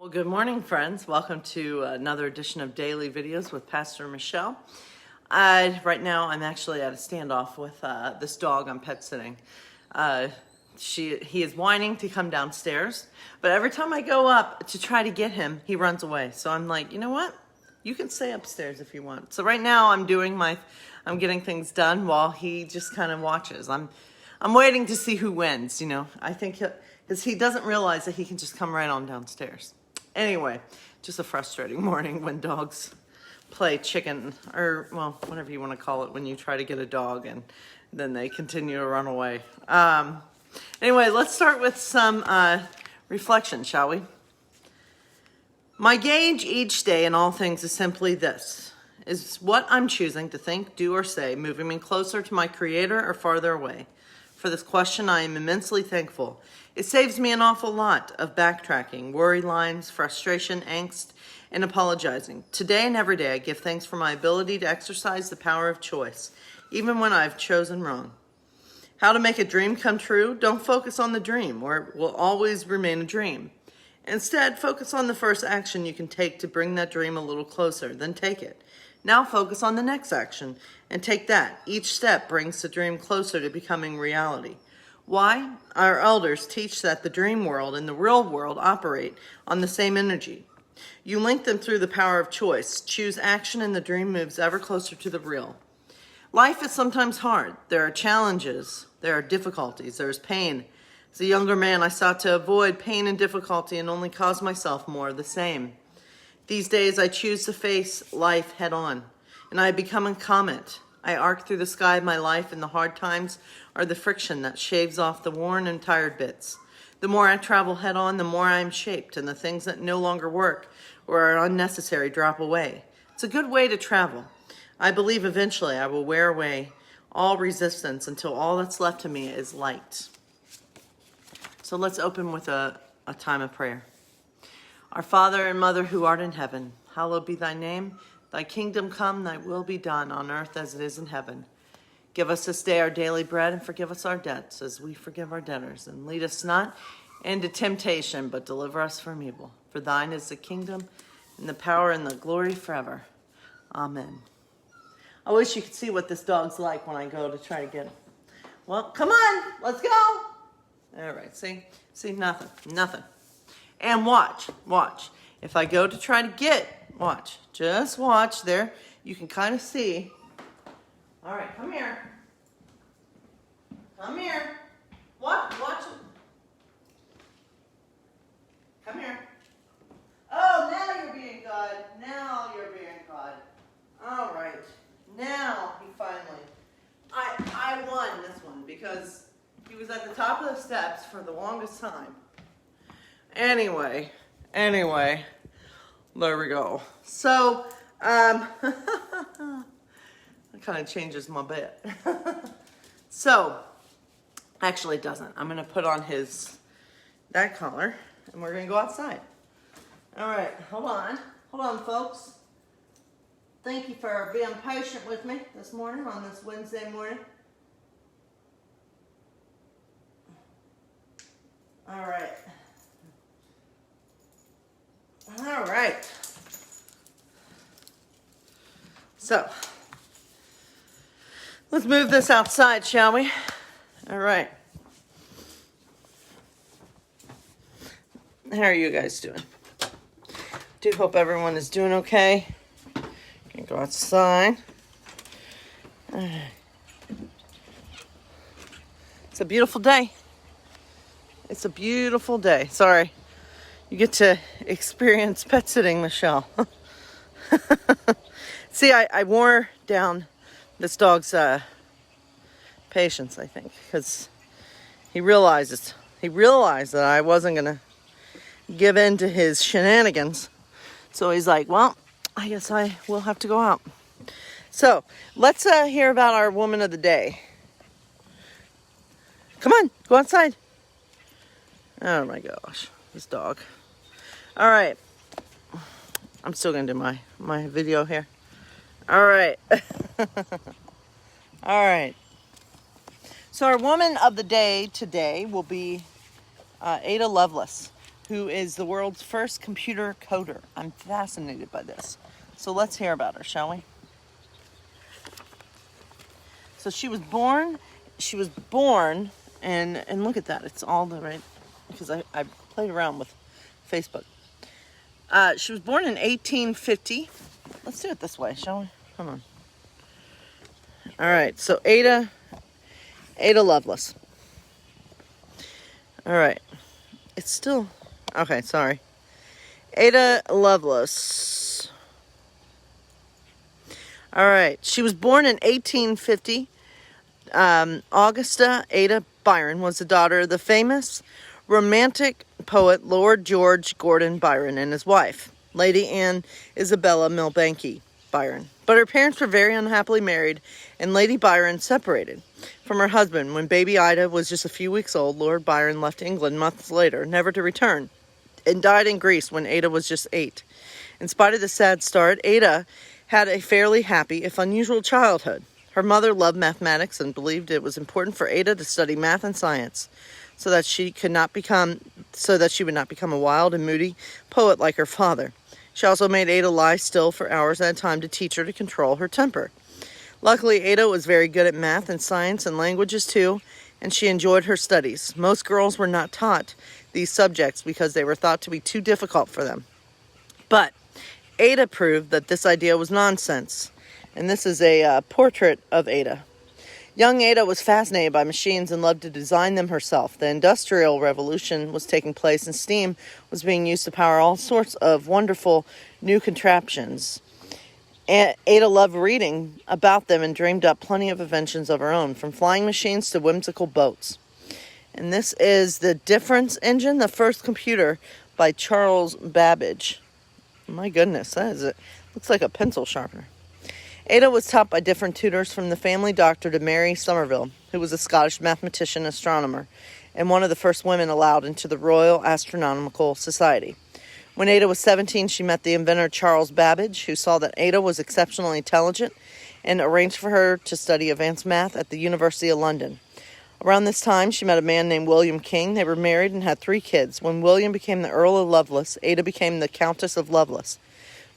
Well, good morning, friends. Welcome to another edition of Daily Videos with Pastor Michelle. Right now, I'm actually at a standoff with this dog I'm pet sitting. He is whining to come downstairs, but every time I go up to try to get him, he runs away. So I'm like, you know what? You can stay upstairs if you want. So right now, I'm getting things done while he just kind of watches. I'm waiting to see who wins. You know, I think because he doesn't realize that he can just come right on downstairs. Anyway, just a frustrating morning when dogs play chicken, or, well, whatever you want to call it, when you try to get a dog and then they continue to run away. Anyway, let's start with some reflection, shall we? My gauge each day in all things is simply this. Is what I'm choosing to think, do, or say moving me closer to my Creator or farther away? For this question, I am immensely thankful. It saves me an awful lot of backtracking, worry lines, frustration, angst, and apologizing. Today and every day, I give thanks for my ability to exercise the power of choice, even when I've chosen wrong. How to make a dream come true? Don't focus on the dream, or it will always remain a dream. Instead, focus on the first action you can take to bring that dream a little closer, then take it. Now focus on the next action and take that. Each step brings the dream closer to becoming reality. Why? Our elders teach that the dream world and the real world operate on the same energy. You link them through the power of choice. Choose action and the dream moves ever closer to the real. Life is sometimes hard. There are challenges. There are difficulties. There's pain. As a younger man, I sought to avoid pain and difficulty and only cause myself more of the same. These days, I choose to face life head on, and I become a comet. I arc through the sky of my life, and the hard times are the friction that shaves off the worn and tired bits. The more I travel head on, the more I am shaped, and the things that no longer work or are unnecessary drop away. It's a good way to travel. I believe eventually I will wear away all resistance until all that's left of me is light. So let's open with a time of prayer. Our Father and Mother who art in heaven, hallowed be thy name. Thy kingdom come, thy will be done on earth as it is in heaven. Give us this day our daily bread and forgive us our debts as we forgive our debtors. And lead us not into temptation, but deliver us from evil. For thine is the kingdom and the power and the glory forever. Amen. I wish you could see what this dog's like when I go to try to get him. Well, come on, let's go. All right, see, nothing. And watch. If I go to try to get, just watch there. You can kind of see. All right, come here. Watch it. Come here. Oh, now you're being God. All right. Now he finally. I won this one because he was at the top of the steps for the longest time. Anyway, there we go. So, that kind of changes my bet. So, actually it doesn't. I'm going to put on that collar, and we're going to go outside. All right, hold on, folks. Thank you for being patient with me this morning on this Wednesday morning. All right. So, let's move this outside, shall we? All right. How are you guys doing? Do hope everyone is doing okay. Can go outside. It's a beautiful day. Sorry. You get to experience pet sitting, Michelle. See, I wore down this dog's patience, I think, because he realized that I wasn't going to give in to his shenanigans. So he's like, well, I guess I will have to go out. So let's hear about our woman of the day. Come on, go outside. Oh my gosh, this dog. All right. I'm still going to do my video here. All right. All right. So our woman of the day today will be Ada Lovelace, who is the world's first computer coder. I'm fascinated by this. So let's hear about her, shall we? So she was born, and look at that. It's all the right, because I played around with Facebook. She was born in 1850. Let's do it this way, shall we? Come on. All right, so Ada Lovelace. All right. It's still, okay, sorry. Ada Lovelace. All right, she was born in 1850. Augusta Ada Byron was the daughter of the famous romantic poet Lord George Gordon Byron and his wife, Lady Anne Isabella Milbanke Byron. But her parents were very unhappily married, and Lady Byron separated from her husband. When baby Ida was just a few weeks old, Lord Byron left England months later, never to return, and died in Greece when Ada was just 8. In spite of the sad start, Ada had a fairly happy, if unusual, childhood. Her mother loved mathematics and believed it was important for Ada to study math and science so that she would not become a wild and moody poet like her father. She also made Ada lie still for hours at a time to teach her to control her temper. Luckily, Ada was very good at math and science and languages too, and she enjoyed her studies. Most girls were not taught these subjects because they were thought to be too difficult for them. But Ada proved that this idea was nonsense. And this is a portrait of Ada. Young Ada was fascinated by machines and loved to design them herself. The Industrial Revolution was taking place, and steam was being used to power all sorts of wonderful new contraptions. And Ada loved reading about them and dreamed up plenty of inventions of her own, from flying machines to whimsical boats. And this is the Difference Engine, the first computer by Charles Babbage. My goodness, looks like a pencil sharpener. Ada was taught by different tutors, from the family doctor to Mary Somerville, who was a Scottish mathematician and astronomer, and one of the first women allowed into the Royal Astronomical Society. When Ada was 17, she met the inventor Charles Babbage, who saw that Ada was exceptionally intelligent and arranged for her to study advanced math at the University of London. Around this time, she met a man named William King. They were married and had 3 kids. When William became the Earl of Lovelace, Ada became the Countess of Lovelace.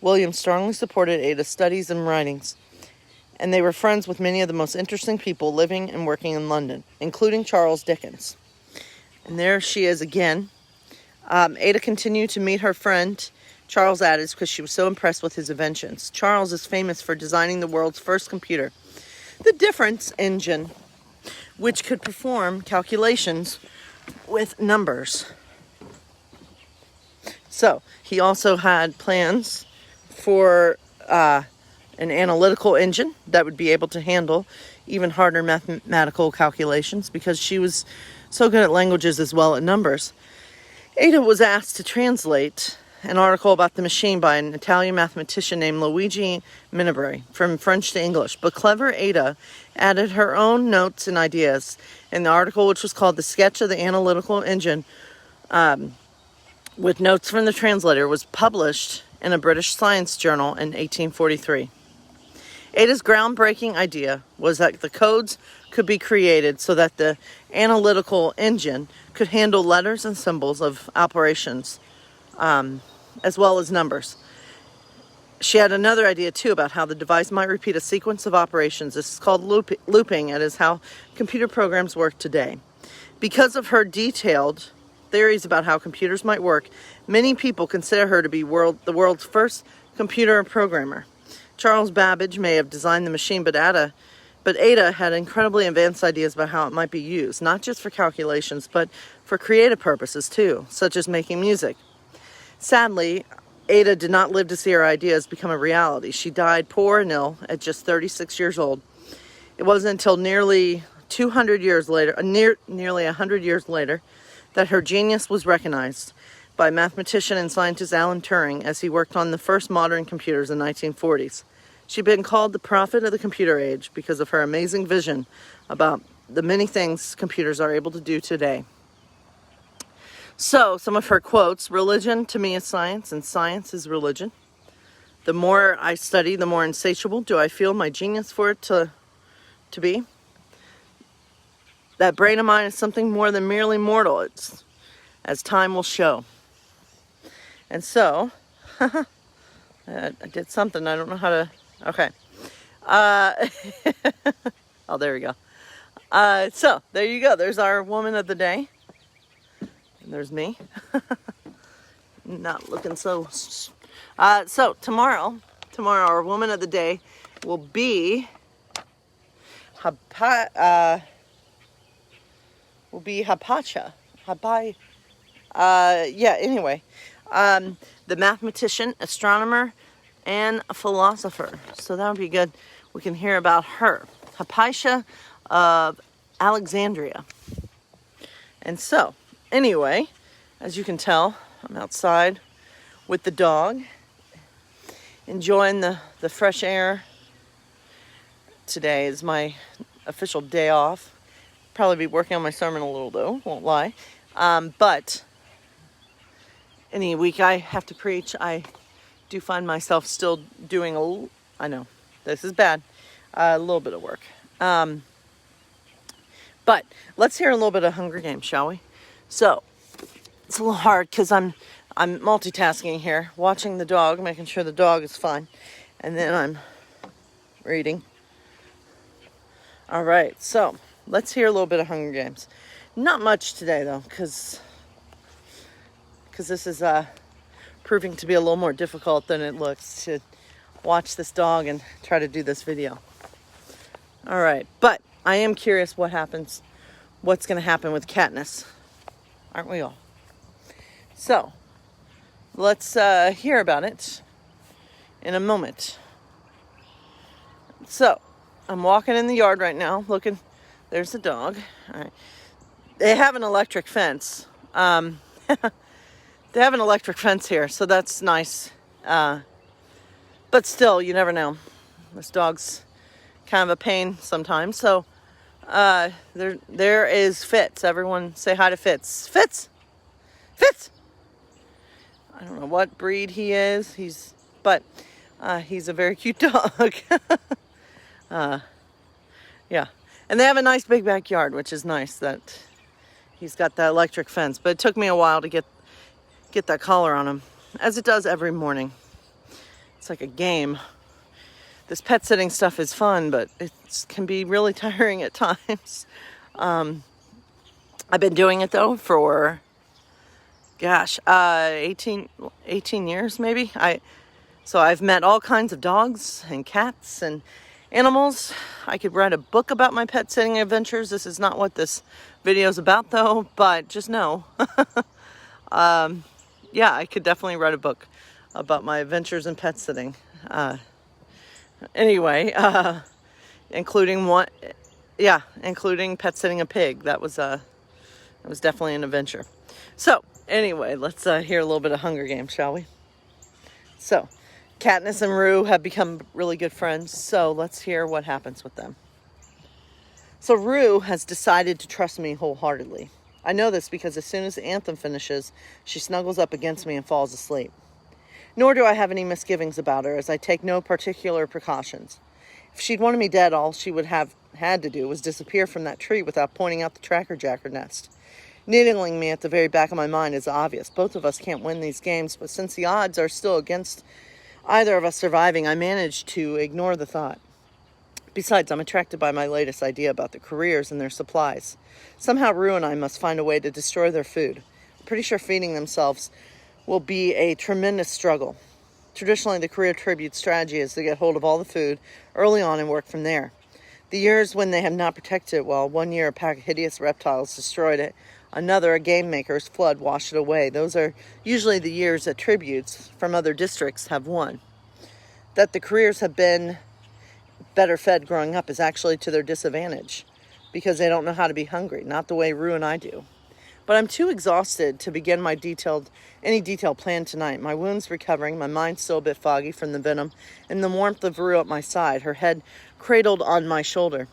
William strongly supported Ada's studies and writings, and they were friends with many of the most interesting people living and working in London, including Charles Dickens. And there she is again. Ada continued to meet her friend Charles Addis because she was so impressed with his inventions. Charles is famous for designing the world's first computer, the Difference Engine, which could perform calculations with numbers. So he also had plans for an analytical engine that would be able to handle even harder mathematical calculations, because she was so good at languages as well as numbers. Ada was asked to translate an article about the machine by an Italian mathematician named Luigi Minabri from French to English, but clever Ada added her own notes and ideas in the article, which was called The Sketch of the Analytical Engine, with notes from the translator, was published in a British science journal in 1843. Ada's groundbreaking idea was that the codes could be created so that the analytical engine could handle letters and symbols of operations, as well as numbers. She had another idea, too, about how the device might repeat a sequence of operations. This is called looping. It is how computer programs work today. Because of her detailed theories about how computers might work, many people consider her to be the world's first computer programmer. Charles Babbage may have designed the machine, but Ada had incredibly advanced ideas about how it might be used, not just for calculations, but for creative purposes too, such as making music. Sadly, Ada did not live to see her ideas become a reality. She died poor and ill at just 36 years old. It wasn't until nearly 100 years later, that her genius was recognized by mathematician and scientist Alan Turing as he worked on the first modern computers in the 1940s. She's been called the prophet of the computer age because of her amazing vision about the many things computers are able to do today. So, some of her quotes: religion to me is science, and science is religion. The more I study, the more insatiable do I feel my genius for it to be. That brain of mine is something more than merely mortal, as time will show. And so, I did something. I don't know how to, okay. Oh, there we go. So, there you go. There's our woman of the day. And there's me. Not looking so... So, tomorrow, our woman of the day will be... Hypatia. Yeah, anyway. The mathematician, astronomer, and a philosopher. So that would be good. We can hear about her. Hypatia of Alexandria. And so, anyway, as you can tell, I'm outside with the dog, enjoying the fresh air. Today is my official day off. Probably be working on my sermon a little though, won't lie. But any week I have to preach, I do find myself still doing I know, this is bad, a little bit of work. But let's hear a little bit of Hunger Games, shall we? So, it's a little hard because I'm multitasking here, watching the dog, making sure the dog is fine, and then I'm reading. All right, so let's hear a little bit of Hunger Games. Not much today, though, because this is proving to be a little more difficult than it looks to watch this dog and try to do this video. All right, but I am curious what's going to happen with Katniss. Aren't we all? So, let's hear about it in a moment. So, I'm walking in the yard right now, looking. There's the dog. All right. They have an electric fence. They have an electric fence here, so that's nice. But still, you never know. This dog's kind of a pain sometimes. So, there is Fitz. Everyone say hi to Fitz. Fitz! Fitz! I don't know what breed he is. But he's a very cute dog. Yeah. And they have a nice big backyard, which is nice that he's got that electric fence. But it took me a while to get that collar on him, as it does every morning. It's like a game. This pet sitting stuff is fun, but it can be really tiring at times. I've been doing it, though, for, 18 years, maybe. So I've met all kinds of dogs and cats and animals. I could write a book about my pet sitting adventures. This is not what this video is about, though, but just know. Yeah, I could definitely write a book about my adventures in pet sitting. Anyway, including pet sitting a pig. That was definitely an adventure. So, anyway, let's hear a little bit of Hunger Games, shall we? So, Katniss and Rue have become really good friends, so let's hear what happens with them. So Rue has decided to trust me wholeheartedly. I know this because as soon as the anthem finishes, she snuggles up against me and falls asleep. Nor do I have any misgivings about her, as I take no particular precautions. If she'd wanted me dead, all she would have had to do was disappear from that tree without pointing out the tracker-jacker nest. Needling me at the very back of my mind is obvious. Both of us can't win these games, but since the odds are still against either of us surviving, I managed to ignore the thought. Besides, I'm attracted by my latest idea about the careers and their supplies. Somehow Rue and I must find a way to destroy their food. I'm pretty sure feeding themselves will be a tremendous struggle. Traditionally, the career tribute strategy is to get hold of all the food early on and work from there. The years when they have not protected it well, 1 year a pack of hideous reptiles destroyed it, another a game maker's flood washed it away. Those are usually the years that tributes from other districts have won. That the careers have been better fed growing up is actually to their disadvantage, because they don't know how to be hungry, not the way Rue and I do. But I'm too exhausted to begin any detailed plan tonight. My wound's recovering, my mind's still a bit foggy from the venom, and the warmth of Rue at my side, her head cradled on my shoulder,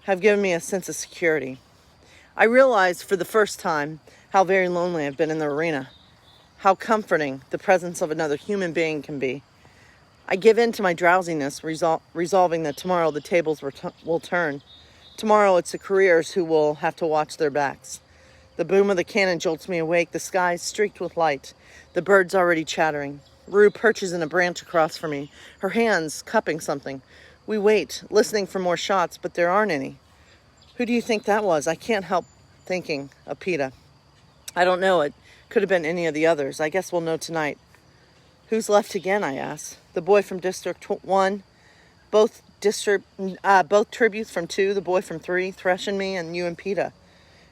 have given me a sense of security. I realize for the first time how very lonely I've been in the arena, how comforting the presence of another human being can be. I give in to my drowsiness, resolving that tomorrow the tables will turn. Tomorrow it's the careers who will have to watch their backs. The boom of the cannon jolts me awake. The sky is streaked with light. The birds already chattering. Rue perches in a branch across from me, her hands cupping something. We wait, listening for more shots, but there aren't any. Who do you think that was? I can't help thinking of PETA. I don't know. It could have been any of the others. I guess we'll know tonight. Who's left again, I ask. The boy from District 1, both tributes from 2, the boy from 3, Thresh and me, and you and PETA.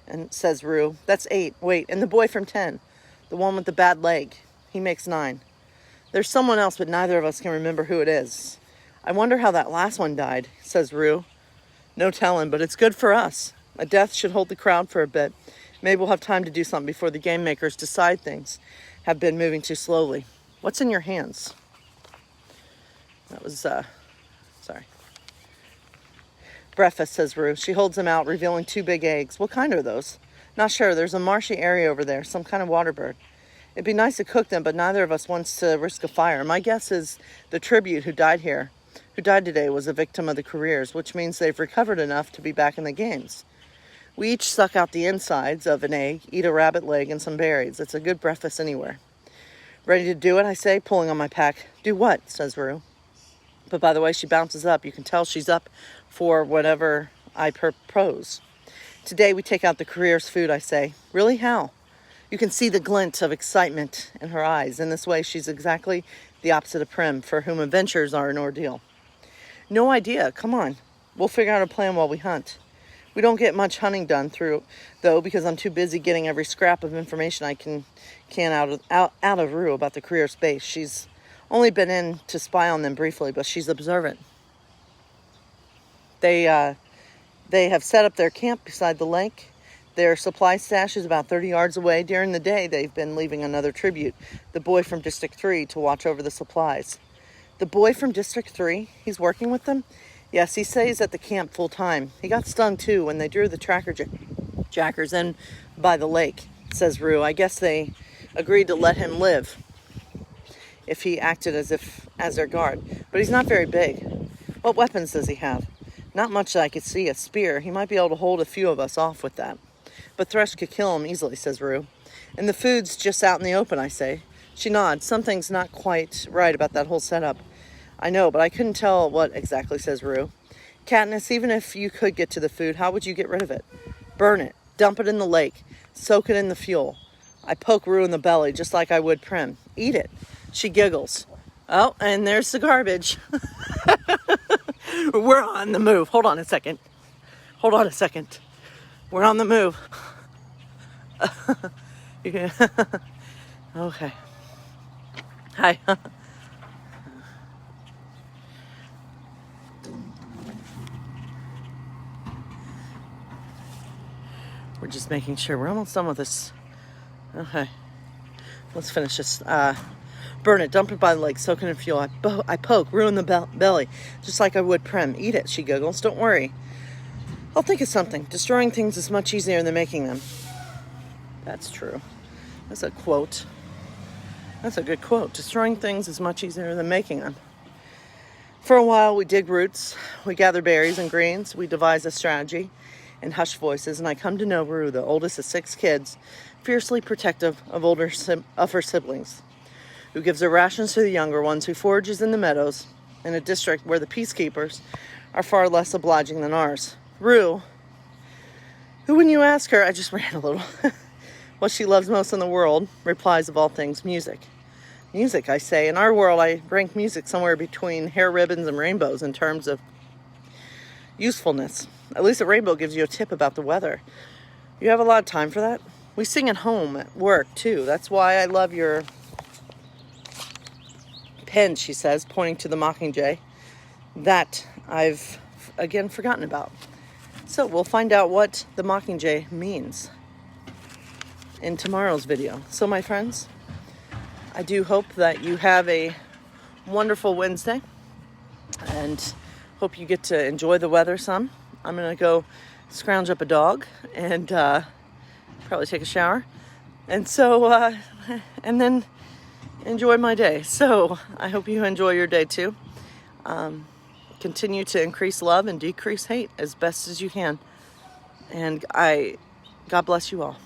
And says Rue, that's 8. Wait, and the boy from 10, the one with the bad leg. He makes 9. There's someone else, but neither of us can remember who it is. I wonder how that last one died, says Rue. No telling, but it's good for us. A death should hold the crowd for a bit. Maybe we'll have time to do something before the game makers decide things have been moving too slowly. What's in your hands? That was, sorry. Breakfast, says Rue. She holds them out, revealing 2 big eggs. What kind are those? Not sure. There's a marshy area over there, some kind of water bird. It'd be nice to cook them, but neither of us wants to risk a fire. My guess is the tribute who died today, was a victim of the careers, which means they've recovered enough to be back in the games. We each suck out the insides of an egg, eat a rabbit leg and some berries. It's a good breakfast anywhere. Ready to do it, I say, pulling on my pack. Do what? Says Rue. But by the way she bounces up, you can tell she's up for whatever I propose. Today we take out the careers food, I say. Really, how? You can see the glint of excitement in her eyes. In this way, she's exactly the opposite of Prim, for whom adventures are an ordeal. No idea. Come on. We'll figure out a plan while we hunt. We don't get much hunting done though, because I'm too busy getting every scrap of information I can out of Rue about the career space. She's only been in to spy on them briefly, but she's observant. They have set up their camp beside the lake. Their supply stash is about 30 yards away. During the day, they've been leaving another tribute, the boy from District 3, to watch over the supplies. The boy from District 3? He's working with them? Yes, he stays at the camp full time. He got stung too when they drew the tracker jackers in by the lake, says Rue. I guess they agreed to let him live if he acted as their guard. But he's not very big. What weapons does he have? Not much that I could see. A spear. He might be able to hold a few of us off with that. But Thresh could kill him easily, says Rue. And the food's just out in the open, I say. She nods. Something's not quite right about that whole setup. I know, but I couldn't tell what exactly, says Rue. Katniss, even if you could get to the food, how would you get rid of it? Burn it. Dump it in the lake. Soak it in the fuel. I poke Rue in the belly, just like I would Prim. Eat it. She giggles. Oh, and there's the garbage. We're on the move. Hold on a second. We're on the move. Okay. Hi. We're just making sure we're almost done with this. Okay. Let's finish this. Burn it, dump it by the lake, soak it in fuel. I poke, ruin the belly, just like I would Prim. Eat it, she giggles. Don't worry. I'll think of something. Destroying things is much easier than making them. That's true. That's a quote. That's a good quote. Destroying things is much easier than making them. For a while, we dig roots. We gather berries and greens. We devise a strategy in hushed voices, and I come to know Rue, the oldest of 6 kids, fiercely protective of her siblings, who gives her rations to the younger ones, who forages in the meadows in a district where the peacekeepers are far less obliging than ours. Rue, who, when you ask her, I just ran a little, what she loves most in the world, replies of all things, music. Music, I say. In our world, I rank music somewhere between hair ribbons and rainbows in terms of usefulness. At least a rainbow gives you a tip about the weather. You have a lot of time for that? We sing at home, at work, too. That's why I love your pen, she says, pointing to the Mockingjay. That I've, again, forgotten about. So we'll find out what the Mockingjay means in tomorrow's video. So, my friends, I do hope that you have a wonderful Wednesday and hope you get to enjoy the weather some. I'm going to go scrounge up a dog and probably take a shower. And so, and then enjoy my day. So I hope you enjoy your day too. Continue to increase love and decrease hate as best as you can. And God bless you all.